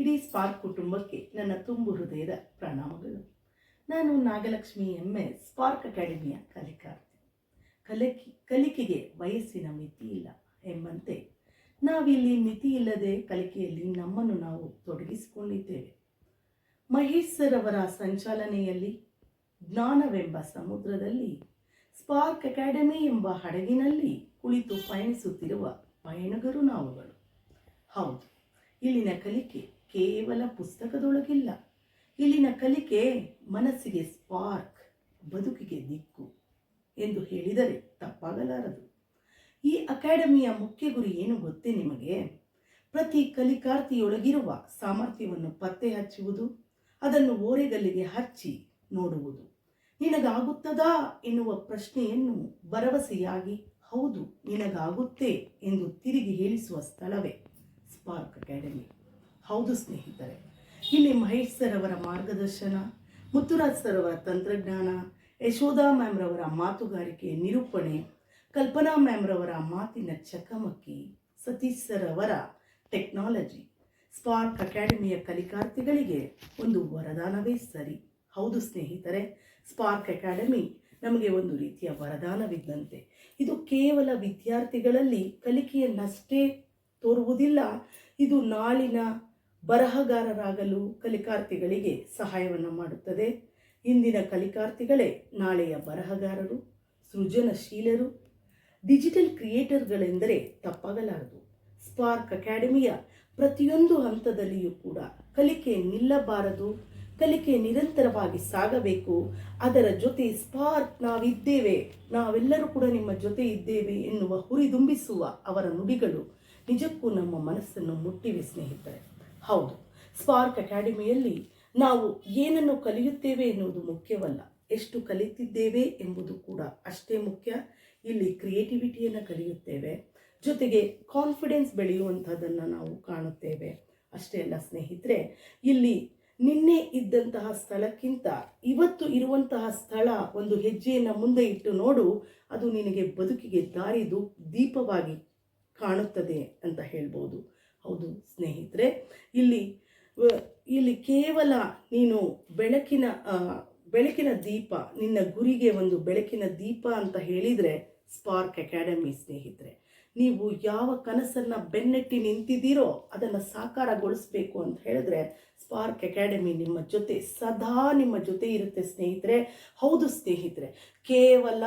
ಇಡೀ ಸ್ಪಾರ್ಕ್ ಕುಟುಂಬಕ್ಕೆ ನನ್ನ ತುಂಬು ಹೃದಯದ ಪ್ರಣಾಮಗಳು. ನಾನು ನಾಗಲಕ್ಷ್ಮಿ MS, ಸ್ಪಾರ್ಕ್ ಅಕಾಡೆಮಿಯ ಕಲಿಕಾರ್ತಿ. ಕಲಿಕೆಗೆ ವಯಸ್ಸಿನ ಮಿತಿ ಇಲ್ಲ ಎಂಬಂತೆ ನಾವಿಲ್ಲಿ ಮಿತಿ ಇಲ್ಲದೆ ಕಲಿಕೆಯಲ್ಲಿ ನಮ್ಮನ್ನು ನಾವು ತೊಡಗಿಸಿಕೊಂಡಿದ್ದೇವೆ. ಮಹೇಶ್ ಸರ್ ಅವರ ಸಂಚಾಲನೆಯಲ್ಲಿ ಜ್ಞಾನವೆಂಬ ಸಮುದ್ರದಲ್ಲಿ ಸ್ಪಾರ್ಕ್ ಅಕಾಡೆಮಿ ಎಂಬ ಹಡಗಿನಲ್ಲಿ ಕುಳಿತು ಪಯಣಿಸುತ್ತಿರುವ ಪಯಣಿಗರು ನಾವುಗಳು. ಹೌದು, ಇಲ್ಲಿನ ಕಲಿಕೆ ಕೇವಲ ಪುಸ್ತಕದೊಳಗಿಲ್ಲ. ಇಲ್ಲಿನ ಕಲಿಕೆ ಮನಸ್ಸಿಗೆ ಸ್ಪಾರ್ಕ್, ಬದುಕಿಗೆ ದಿಕ್ಕು ಎಂದು ಹೇಳಿದರೆ ತಪ್ಪಾಗಲಾರದು. ಈ ಅಕಾಡೆಮಿಯ ಮುಖ್ಯ ಗುರಿ ಏನು ಗೊತ್ತೇ ನಿಮಗೆ? ಪ್ರತಿ ಕಲಿಕಾರ್ಥಿಯೊಳಗಿರುವ ಸಾಮರ್ಥ್ಯವನ್ನು ಪತ್ತೆ ಹಚ್ಚುವುದು, ಅದನ್ನು ಓರೆಗಲ್ಲಿಗೆ ಹಚ್ಚಿ ನೋಡುವುದು. ನಿನಗಾಗುತ್ತದಾ ಎನ್ನುವ ಪ್ರಶ್ನೆಯನ್ನು ಭರವಸೆಯಾಗಿ ಹೌದು ನಿನಗಾಗುತ್ತೆ ಎಂದು ತಿರುಗಿ ಹೇಳಿಸುವ ಸ್ಥಳವೇ ಸ್ಪಾರ್ಕ್ ಅಕಾಡೆಮಿ. ಹೌದು ಸ್ನೇಹಿತರೆ, ಇಲ್ಲಿ ಮಹೇಶ್ ಸರ್ ಅವರ ಮಾರ್ಗದರ್ಶನ, ಮುತ್ತುರಾಜ್ ಸರ್ ಅವರ ತಂತ್ರಜ್ಞಾನ, ಯಶೋಧಾ ಮ್ಯಾಮ್ ರವರ ಮಾತುಗಾರಿಕೆ ನಿರೂಪಣೆ, ಕಲ್ಪನಾ ಮ್ಯಾಮ್ ರವರ ಮಾತಿನ ಚಕಮಕಿ, ಸತೀಶ್ ಸರ್ ಅವರ ಟೆಕ್ನಾಲಜಿ ಸ್ಪಾರ್ಕ್ ಅಕಾಡೆಮಿಯ ಕಲಿಕಾರ್ಥಿಗಳಿಗೆ ಒಂದು ವರದಾನವೇ ಸರಿ. ಹೌದು ಸ್ನೇಹಿತರೆ, ಸ್ಪಾರ್ಕ್ ಅಕಾಡೆಮಿ ನಮಗೆ ಒಂದು ರೀತಿಯ ವರದಾನವಿದ್ದಂತೆ. ಇದು ಕೇವಲ ವಿದ್ಯಾರ್ಥಿಗಳಲ್ಲಿ ಕಲಿಕೆಯನ್ನಷ್ಟೇ ತೋರುವುದಿಲ್ಲ, ಇದು ನಾಳಿನ ಬರಹಗಾರರಾಗಲು ಕಲಿಕಾರ್ಥಿಗಳಿಗೆ ಸಹಾಯವನ್ನು ಮಾಡುತ್ತದೆ. ಇಂದಿನ ಕಲಿಕಾರ್ಥಿಗಳೇ ನಾಳೆಯ ಬರಹಗಾರರು, ಸೃಜನಶೀಲರು, ಡಿಜಿಟಲ್ ಕ್ರಿಯೇಟರ್ಗಳೆಂದರೆ ತಪ್ಪಾಗಲಾರದು. ಸ್ಪಾರ್ಕ್ ಅಕಾಡೆಮಿಯ ಪ್ರತಿಯೊಂದು ಹಂತದಲ್ಲಿಯೂ ಕೂಡ ಕಲಿಕೆ ನಿಲ್ಲಬಾರದು, ಕಲಿಕೆ ನಿರಂತರವಾಗಿ ಸಾಗಬೇಕು. ಅದರ ಜೊತೆ ಸ್ಪಾರ್ಕ್ ನಾವಿದ್ದೇವೆ, ನಾವೆಲ್ಲರೂ ಕೂಡ ನಿಮ್ಮ ಜೊತೆ ಇದ್ದೇವೆ ಎನ್ನುವ ಹುರಿದುಂಬಿಸುವ ಅವರ ನುಡಿಗಳು ನಿಜಕ್ಕೂ ನಮ್ಮ ಮನಸ್ಸನ್ನು ಮುಟ್ಟಿವೆ ಸ್ನೇಹಿತರೆ. ಹೌದು, ಸ್ಪಾರ್ಕ್ ಅಕಾಡೆಮಿಯಲ್ಲಿ ನಾವು ಏನನ್ನು ಕಲಿಯುತ್ತೇವೆ ಎನ್ನುವುದು ಮುಖ್ಯವಲ್ಲ, ಎಷ್ಟು ಕಲಿತಿದ್ದೇವೆ ಎಂಬುದು ಕೂಡ ಅಷ್ಟೇ ಮುಖ್ಯ. ಇಲ್ಲಿ ಕ್ರಿಯೇಟಿವಿಟಿಯನ್ನು ಕಲಿಯುತ್ತೇವೆ, ಜೊತೆಗೆ ಕಾನ್ಫಿಡೆನ್ಸ್ ಬೆಳೆಯುವಂಥದ್ದನ್ನು ನಾವು ಕಾಣುತ್ತೇವೆ. ಅಷ್ಟೇ ಅಲ್ಲ ಸ್ನೇಹಿತರೆ, ಇಲ್ಲಿ ನಿನ್ನೆ ಇದ್ದಂತಹ ಸ್ಥಳಕ್ಕಿಂತ ಇವತ್ತು ಇರುವಂತಹ ಸ್ಥಳ ಒಂದು ಹೆಜ್ಜೆಯನ್ನು ಮುಂದೆ ಇಟ್ಟು ನೋಡು, ಅದು ನಿನಗೆ ಬದುಕಿಗೆ ದೀಪವಾಗಿ ಕಾಣುತ್ತದೆ ಅಂತ ಹೇಳ್ಬೋದು. ಹೌದು ಸ್ನೇಹಿತರೆ, ಇಲ್ಲಿ ಕೇವಲ ನೀನು ಬೆಳಕಿನ ದೀಪ, ನಿನ್ನ ಗುರಿಗೆ ಒಂದು ಬೆಳಕಿನ ದೀಪ ಅಂತ ಹೇಳಿದರೆ ಸ್ಪಾರ್ಕ್ ಅಕಾಡೆಮಿ ಸ್ನೇಹಿತರೆ. ನೀವು ಯಾವ ಕನಸನ್ನು ಬೆನ್ನಟ್ಟಿ ನಿಂತಿದ್ದೀರೋ ಅದನ್ನು ಸಾಕಾರಗೊಳಿಸಬೇಕು ಅಂತ ಹೇಳಿದ್ರೆ ಸ್ಪಾರ್ಕ್ ಅಕಾಡೆಮಿ ನಿಮ್ಮ ಜೊತೆ ಸದಾ ನಿಮ್ಮ ಜೊತೆ ಇರುತ್ತೆ ಸ್ನೇಹಿತರೆ. ಹೌದು ಸ್ನೇಹಿತರೆ, ಕೇವಲ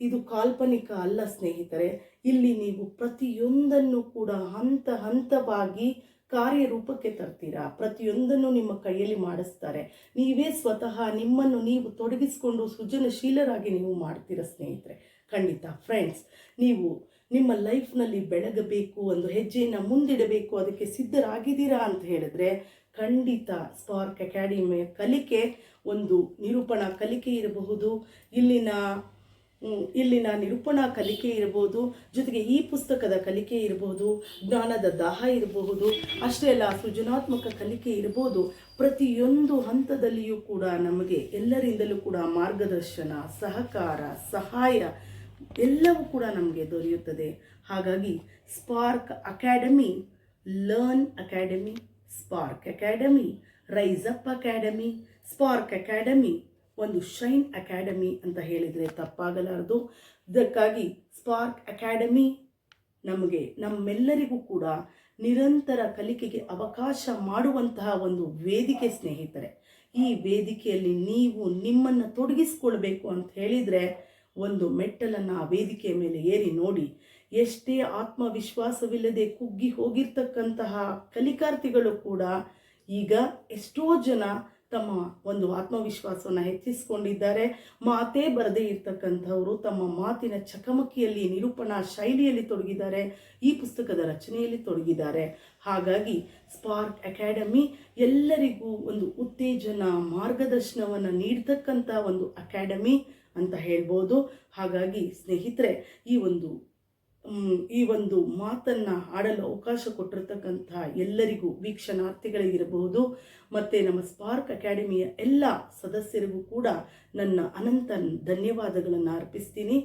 ಇದು ಕಾಲ್ಪನಿಕ ಅಲ್ಲ ಸ್ನೇಹಿತರೆ. ಇಲ್ಲಿ ನೀವು ಪ್ರತಿಯೊಂದನ್ನು ಕೂಡ ಹಂತ ಹಂತವಾಗಿ ಕಾರ್ಯರೂಪಕ್ಕೆ ತರ್ತೀರಾ, ಪ್ರತಿಯೊಂದನ್ನು ನಿಮ್ಮ ಕೈಯಲ್ಲಿ ಮಾಡಿಸ್ತಾರೆ. ನೀವೇ ಸ್ವತಃ ನಿಮ್ಮನ್ನು ನೀವು ತೊಡಗಿಸಿಕೊಂಡು ಸೃಜನಶೀಲರಾಗಿ ನೀವು ಮಾಡ್ತೀರಾ ಸ್ನೇಹಿತರೆ. ಖಂಡಿತ ಫ್ರೆಂಡ್ಸ್, ನೀವು ನಿಮ್ಮ ಲೈಫ್ನಲ್ಲಿ ಬೆಳಗಬೇಕು, ಒಂದು ಹೆಜ್ಜೆಯನ್ನು ಮುಂದಿಡಬೇಕು, ಅದಕ್ಕೆ ಸಿದ್ಧರಾಗಿದ್ದೀರಾ ಅಂತ ಹೇಳಿದ್ರೆ ಖಂಡಿತ ಸ್ಪಾರ್ಕ್ ಅಕಾಡೆಮಿಯ ಕಲಿಕೆ ಒಂದು ನಿರೂಪಣಾ ಕಲಿಕೆ ಇರಬಹುದು, ಇಲ್ಲಿನ ನಿರೂಪಣಾ ಕಲಿಕೆ ಇರಬಹುದು, ಜೊತೆಗೆ ಈ ಪುಸ್ತಕದ ಕಲಿಕೆ ಇರಬಹುದು, ಜ್ಞಾನದ ದಾಹ ಇರಬಹುದು, ಅಷ್ಟೇ ಅಲ್ಲ ಸೃಜನಾತ್ಮಕ ಕಲಿಕೆ ಇರಬಹುದು. ಪ್ರತಿಯೊಂದು ಹಂತದಲ್ಲಿಯೂ ಕೂಡ ನಮಗೆ ಎಲ್ಲರಿಂದಲೂ ಕೂಡ ಮಾರ್ಗದರ್ಶನ, ಸಹಕಾರ, ಸಹಾಯ ಎಲ್ಲವೂ ಕೂಡ ನಮಗೆ ದೊರೆಯುತ್ತದೆ. ಹಾಗಾಗಿ spark academy, learn academy, spark academy, rice up academy, spark academy ಒಂದು ಶೈನ್ ಅಕಾಡೆಮಿ ಅಂತ ಹೇಳಿದರೆ ತಪ್ಪಾಗಲಾರದು. ಇದಕ್ಕಾಗಿ ಸ್ಪಾರ್ಕ್ ಅಕಾಡೆಮಿ ನಮ್ಮೆಲ್ಲರಿಗೂ ಕೂಡ ನಿರಂತರ ಕಲಿಕೆಗೆ ಅವಕಾಶ ಮಾಡುವಂತಹ ಒಂದು ವೇದಿಕೆ ಸ್ನೇಹಿತರೆ. ಈ ವೇದಿಕೆಯಲ್ಲಿ ನೀವು ನಿಮ್ಮನ್ನು ತೊಡಗಿಸ್ಕೊಳ್ಬೇಕು ಅಂತ ಹೇಳಿದರೆ ಒಂದು ಮೆಟ್ಟಲನ್ನು ಆ ವೇದಿಕೆಯ ಮೇಲೆ ಏರಿ ನೋಡಿ. ಎಷ್ಟೇ ಆತ್ಮವಿಶ್ವಾಸವಿಲ್ಲದೆ ಕುಗ್ಗಿ ಹೋಗಿರ್ತಕ್ಕಂತಹ ಕಲಿಕಾರ್ಥಿಗಳು ಕೂಡ ಈಗ ಎಷ್ಟೋ ಜನ ತಮ್ಮ ಒಂದು ಆತ್ಮವಿಶ್ವಾಸವನ್ನು ಹೆಚ್ಚಿಸಿಕೊಂಡಿದ್ದಾರೆ. ಮಾತೇ ಬರದೇ ಇರ್ತಕ್ಕಂಥವರು ತಮ್ಮ ಮಾತಿನ ಚಕಮಕಿಯಲ್ಲಿ, ನಿರೂಪಣಾ ಶೈಲಿಯಲ್ಲಿ ತೊಡಗಿದ್ದಾರೆ, ಈ ಪುಸ್ತಕದ ರಚನೆಯಲ್ಲಿ ತೊಡಗಿದ್ದಾರೆ. ಹಾಗಾಗಿ ಸ್ಪಾರ್ಕ್ ಅಕಾಡೆಮಿ ಎಲ್ಲರಿಗೂ ಒಂದು ಉತ್ತೇಜನ, ಮಾರ್ಗದರ್ಶನವನ್ನು ನೀಡ್ತಕ್ಕಂಥ ಒಂದು ಅಕಾಡೆಮಿ ಅಂತ ಹೇಳ್ಬೋದು. ಹಾಗಾಗಿ ಸ್ನೇಹಿತರೆ, ಈ ಒಂದು ಮಾತನ್ನು ಆಡಲು ಅವಕಾಶ ಕೊಟ್ಟಿರ್ತಕ್ಕಂಥ ಎಲ್ಲರಿಗೂ, ವೀಕ್ಷಣಾರ್ಥಿಗಳಿಗಿರಬಹುದು ಮತ್ತು ನಮ್ಮ ಸ್ಪಾರ್ಕ್ ಅಕಾಡೆಮಿಯ ಎಲ್ಲ ಸದಸ್ಯರಿಗೂ ಕೂಡ ನನ್ನ ಅನಂತ ಧನ್ಯವಾದಗಳನ್ನು ಅರ್ಪಿಸ್ತೀನಿ.